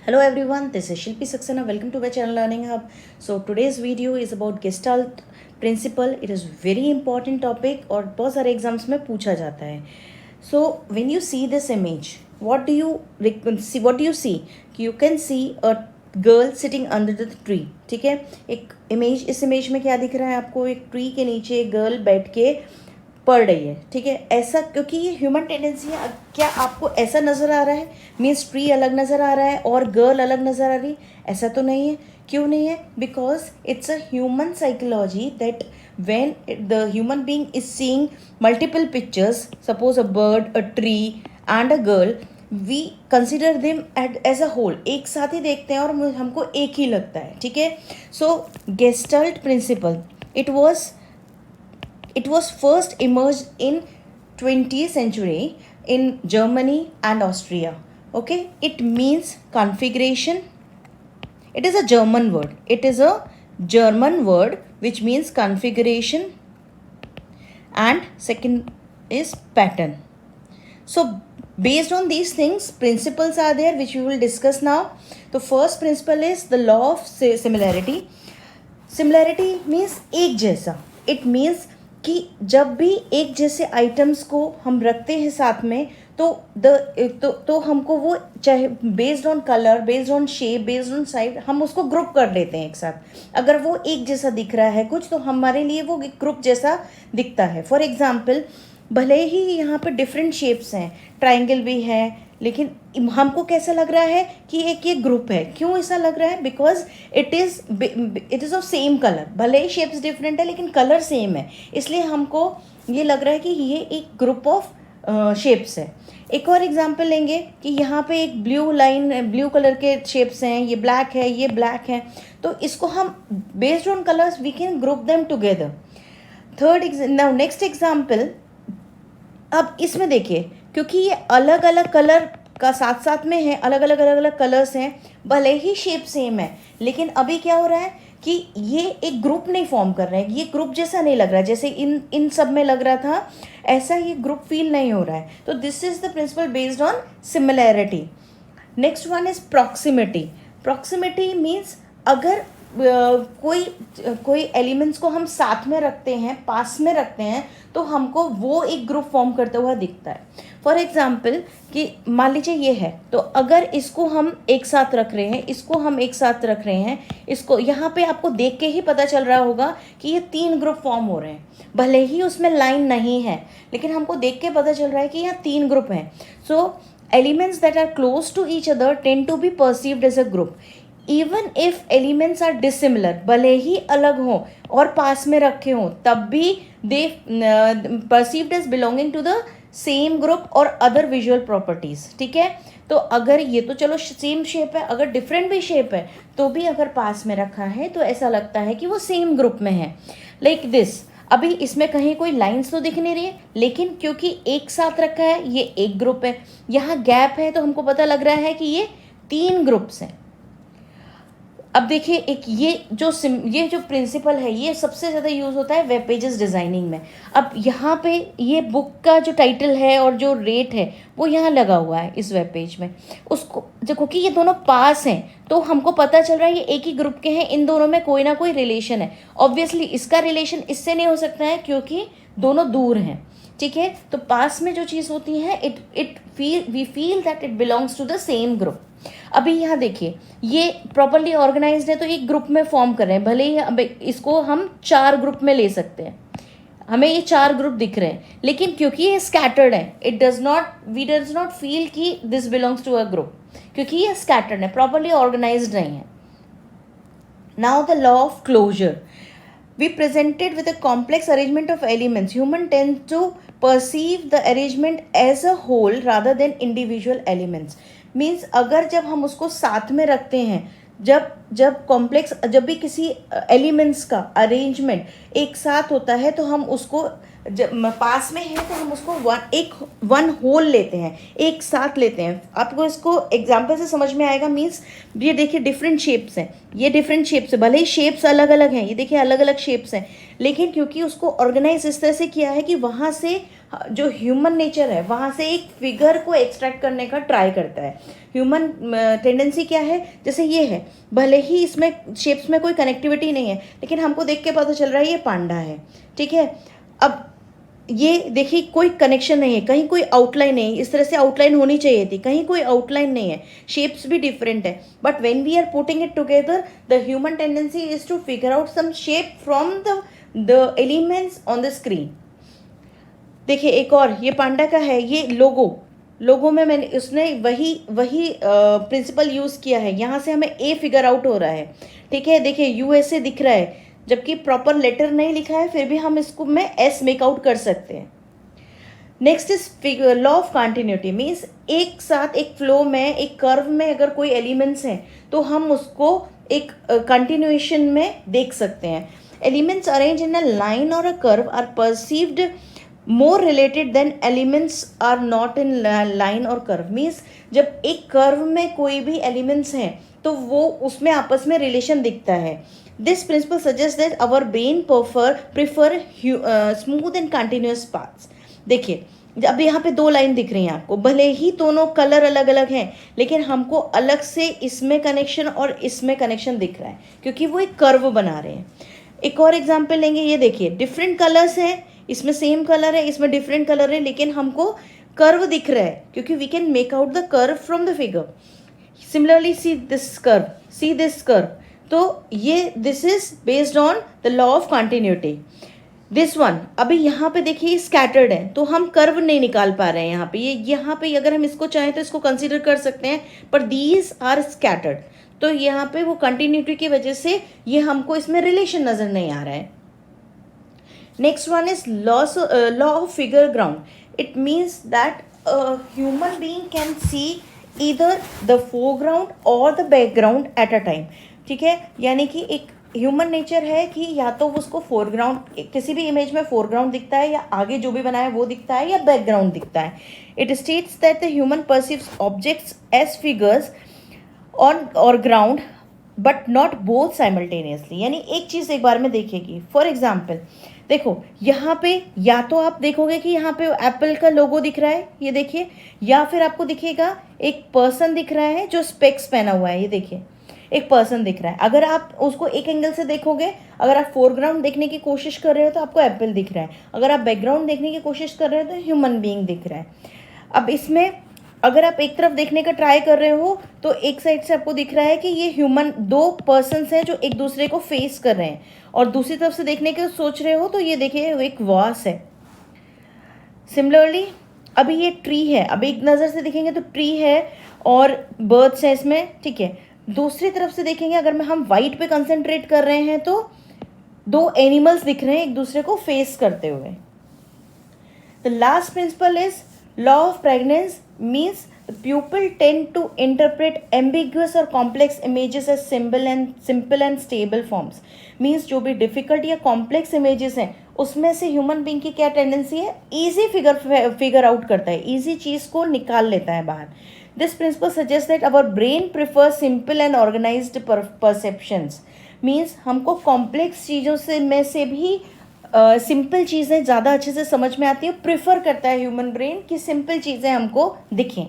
Hello everyone, this is Shilpi Saxena. Welcome to my channel Learning Hub. So today's video is about Gestalt principle. It is very important topic और बहुत सारे exams में पूछा जाता है. So when you see this image, what do you see? You can see a girl sitting under the tree. ठीक है, एक इमेज, इस इमेज में क्या दिख रहा है आपको? एक ट्री के नीचे एक गर्ल बैठ के पढ़ रही है. ठीक है, ऐसा क्योंकि ये ह्यूमन टेंडेंसी है. क्या आपको ऐसा नज़र आ रहा है? मीन्स ट्री अलग नज़र आ रहा है और गर्ल अलग नज़र आ रही? ऐसा तो नहीं है. क्यों नहीं है? Because it's a human psychology that when the human being is seeing multiple pictures, suppose a bird, a tree and a girl, we consider them as a whole. एक साथ ही देखते हैं और हमको एक ही लगता है. ठीक है, so gestalt principle it was first emerged in 20th century in Germany and Austria. Okay, it means configuration. It is a German word which means configuration, and second is pattern. So based on these things, principles are there which we will discuss now. The first principle is the law of similarity. Similarity means एक जैसा. It means कि जब भी एक जैसे items को हम रखते हैं साथ में तो हमको वो, चाहे based on colour, based on shape, based on size, हम उसको ग्रुप कर लेते हैं एक साथ. अगर वो एक जैसा दिख रहा है कुछ, तो हमारे लिए वो एक ग्रुप जैसा दिखता है. फॉर एग्जाम्पल, भले ही यहाँ पर डिफरेंट शेप्स हैं, ट्राइंगल भी है, लेकिन हमको कैसा लग रहा है कि एक ये ग्रुप है. क्यों ऐसा लग रहा है? Because it is of same colour. भले ही शेप्स डिफरेंट है लेकिन कलर सेम है, इसलिए हमको ये लग रहा है कि ये एक ग्रुप ऑफ शेप्स है. एक और एग्जांपल लेंगे कि यहाँ पे एक ब्लू कलर के शेप्स हैं, ये ब्लैक है, ये ब्लैक है, तो इसको हम based on colours we can group them together. Next example, अब इसमें देखिए, क्योंकि ये अलग अलग कलर का साथ साथ में है, अलग अलग कलर्स हैं, भले ही शेप सेम है, लेकिन अभी क्या हो रहा है कि ये एक ग्रुप नहीं फॉर्म कर रहे हैं. ये ग्रुप जैसा नहीं लग रहा है, जैसे इन सब में लग रहा था, ऐसा ये ग्रुप फील नहीं हो रहा है. तो this is the principle based on similarity. Next one is proximity. Proximity means अगर कोई एलिमेंट्स को हम साथ में रखते हैं, पास में रखते हैं, तो हमको वो एक ग्रुप फॉर्म करता हुआ दिखता है. फॉर एग्जाम्पल कि मान लीजिए ये है, तो अगर इसको हम एक साथ रख रहे हैं, इसको हम एक साथ रख रहे हैं, इसको यहाँ पे आपको देख के ही पता चल रहा होगा कि ये 3 ग्रुप फॉर्म हो रहे हैं. भले ही उसमें लाइन नहीं है, लेकिन हमको देख के पता चल रहा है कि यहाँ 3 ग्रुप हैं. So elements that are close to each other tend to be perceived as a group. Even if elements are dissimilar, भले ही अलग हों और पास में रखे हों, तब भी they perceived as belonging to the same group or other visual properties. ठीक है, तो अगर ये तो चलो सेम शेप है, अगर डिफरेंट भी शेप है तो भी अगर पास में रखा है तो ऐसा लगता है कि वो सेम ग्रुप में है. Like this. अभी इसमें कहीं कोई लाइंस तो दिख नहीं रही है, लेकिन क्योंकि एक साथ रखा है, ये एक ग्रुप है. यहाँ गैप है तो हमको पता लग रहा है कि ये 3 ग्रुप्स हैं. अब देखिए, एक ये जो प्रिंसिपल है, ये सबसे ज़्यादा यूज़ होता है वेब पेजेस डिज़ाइनिंग में. अब यहाँ पे ये बुक का जो टाइटल है और जो रेट है वो यहाँ लगा हुआ है इस वेब पेज में. उसको देखो कि ये दोनों पास हैं, तो हमको पता चल रहा है ये एक ही ग्रुप के हैं. इन दोनों में कोई ना कोई रिलेशन है. ऑब्वियसली इसका रिलेशन इससे नहीं हो सकता है क्योंकि दोनों दूर हैं. ठीक है, तो पास में जो चीज़ होती है, we feel that it belongs to the same group. अभी यहाँ देखिए, ये प्रॉपरली ऑर्गेनाइज्ड है तो एक ग्रुप में फॉर्म कर रहे हैं. भले ही इसको हम 4 ग्रुप में ले सकते हैं, हमें ये 4 ग्रुप दिख रहे हैं, लेकिन क्योंकि ये स्कैटर्ड है, वी डज नॉट फील कि this belongs to a group, क्योंकि ये स्कैटर्ड है, प्रॉपरली ऑर्गेनाइज्ड नहीं है. Now the law of closure. We presented with a complex arrangement of elements. Human tend to perceive the arrangement as a whole rather than individual elements. Means अगर जब हम उसको साथ में रखते हैं, जब भी किसी एलिमेंट्स का अरेंजमेंट एक साथ होता है, तो हम उसको, जब पास में है तो हम उसको वन होल लेते हैं, एक साथ लेते हैं. आपको इसको एग्जांपल से समझ में आएगा. मीन्स ये देखिए डिफरेंट शेप्स हैं, ये डिफरेंट शेप्स है, भले ही शेप्स अलग अलग हैं, ये देखिए अलग अलग शेप्स हैं, लेकिन क्योंकि उसको ऑर्गेनाइज इस तरह से किया है कि वहाँ से जो ह्यूमन नेचर है वहाँ से एक फिगर को एक्सट्रैक्ट करने का ट्राई करता है। ह्यूमन टेंडेंसी क्या है, जैसे ये है, भले ही इसमें शेप्स में कोई कनेक्टिविटी नहीं है, लेकिन हमको देख के पता चल रहा है ये पांडा है, ठीक है। अब ये देखिए कोई कनेक्शन नहीं है, कहीं कोई आउटलाइन नहीं है, इस तरह से आउटलाइन होनी चाहिए थी, कहीं कोई आउटलाइन नहीं है, शेप्स भी डिफरेंट है, but when we are putting it together the human tendency is to figure out some shape from the elements on the screen. देखिए एक और, ये पांडा का है, ये लोगो में मैंने उसने वही प्रिंसिपल यूज़ किया है। यहाँ से हमें ए फिगर आउट हो रहा है, ठीक है। देखिए यूएसए दिख रहा है, जबकि प्रॉपर लेटर नहीं लिखा है, फिर भी हम इसको में एस मेकआउट कर सकते हैं। Next is law of continuity, means एक साथ एक फ्लो में, एक कर्व में अगर कोई एलिमेंट्स हैं तो हम उसको एक कंटिन्यूएशन में देख सकते हैं। Elements arrange in a line or a curve are perceived more related than elements are not in line or curve. Means जब एक कर्व में कोई भी एलिमेंट्स हैं तो वो उसमें आपस में रिलेशन दिखता है। This principle suggest that our brain prefer smooth and continuous paths. देखिए अब यहाँ पे दो लाइन दिख रही हैं आपको, भले ही दोनों कलर अलग अलग हैं, लेकिन हमको अलग से इसमें कनेक्शन और इसमें कनेक्शन दिख रहा है, क्योंकि वो एक कर्व बना रहे हैं। एक और एग्जांपल लेंगे, ये देखिए डिफरेंट कलर्स हैं, इसमें सेम कलर है, इसमें डिफरेंट कलर है, लेकिन हमको कर्व दिख रहा है, क्योंकि we can make out the curve from the figure. Similarly see this curve, तो ये this is based on the law of continuity. This one, अभी यहाँ पे देखिए स्कैटर्ड है, तो हम कर्व नहीं निकाल पा रहे हैं यहाँ पे। ये यहाँ पे अगर हम इसको चाहें तो इसको कंसीडर कर सकते हैं, पर दीज आर स्कैटर्ड, तो यहाँ पे वो कंटिन्यूटी की वजह से ये हमको इसमें रिलेशन नजर नहीं आ रहा है। Next one is law of figure ground. It means that human being can see either the foreground or the background at a time, ठीक है। यानी कि एक ह्यूमन नेचर है कि या तो उसको फोरग्राउंड, किसी भी इमेज में फोरग्राउंड दिखता है, या आगे जो भी बना है वो दिखता है, या बैकग्राउंड दिखता है। It states that the human perceives objects as figures on or ground but not both simultaneously, यानी एक चीज़ एक बार में देखेगी। फॉर एग्जाम्पल देखो यहाँ पे, या तो आप देखोगे कि यहाँ पे एप्पल का लोगो दिख रहा है, ये देखिए, या फिर आपको दिखेगा एक पर्सन दिख रहा है जो स्पेक्स पहना हुआ है, ये देखिए एक पर्सन दिख रहा है। अगर आप उसको एक एंगल से देखोगे, अगर आप फोरग्राउंड देखने की कोशिश कर रहे हो तो आपको एप्पल दिख रहा है, अगर आप बैकग्राउंड देखने की कोशिश कर रहे हो तो ह्यूमन बीइंग दिख रहा है। अब इसमें अगर आप एक तरफ देखने का ट्राई कर रहे हो तो एक साइड से आपको दिख रहा है कि ये ह्यूमन दो पर्सन्स हैं जो एक दूसरे को फेस कर रहे हैं, और दूसरी तरफ से देखने के सोच रहे हो तो ये देखिए एक वास है। सिमिलरली अभी ये ट्री है, अब एक नज़र से देखेंगे तो ट्री है और बर्ड्स हैं इसमें, ठीक है। दूसरी तरफ से देखेंगे, अगर हम वाइट पे कंसंट्रेट कर रहे हैं तो दो एनिमल्स दिख रहे हैं एक दूसरे को फेस करते हुए। The last principle is law of pregnance, means pupil tend to interpret ambiguous or complex images as simple and stable forms. Means जो भी डिफिकल्ट या कॉम्प्लेक्स इमेजेस हैं उसमें से ह्यूमन बीइंग की क्या टेंडेंसी है, ईजी फिगर आउट करता है, ईजी चीज़ को निकाल लेता है बाहर। This principle suggest that our brain prefer simple and organised perceptions. Means हमको कॉम्प्लेक्स चीज़ों से में से भी सिंपल चीज़ें ज़्यादा अच्छे से समझ में आती है, प्रिफर करता है ह्यूमन ब्रेन कि सिंपल चीज़ें हमको दिखें।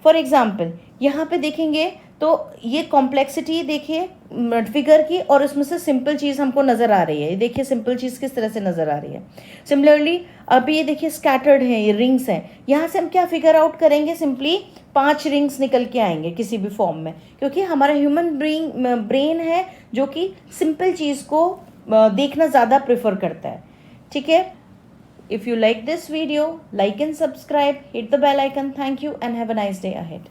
फॉर एग्जाम्पल यहाँ पे देखेंगे तो ये कॉम्प्लेक्सिटी देखिए फिगर की, और उसमें से सिंपल चीज़ हमको नज़र आ रही है। ये देखिए सिंपल चीज़ किस तरह से नज़र आ रही है। सिमिलरली अभी ये देखिए स्कैटर्ड है, ये रिंग्स हैं, यहाँ से हम क्या फिगर आउट करेंगे, सिंपली 5 रिंग्स निकल के आएंगे किसी भी फॉर्म में, क्योंकि हमारा ह्यूमन ब्रेन है जो कि सिंपल चीज़ को देखना ज़्यादा प्रेफर करता है, ठीक है। If you like this video, like and subscribe, hit the bell icon. Thank you and have a nice day ahead.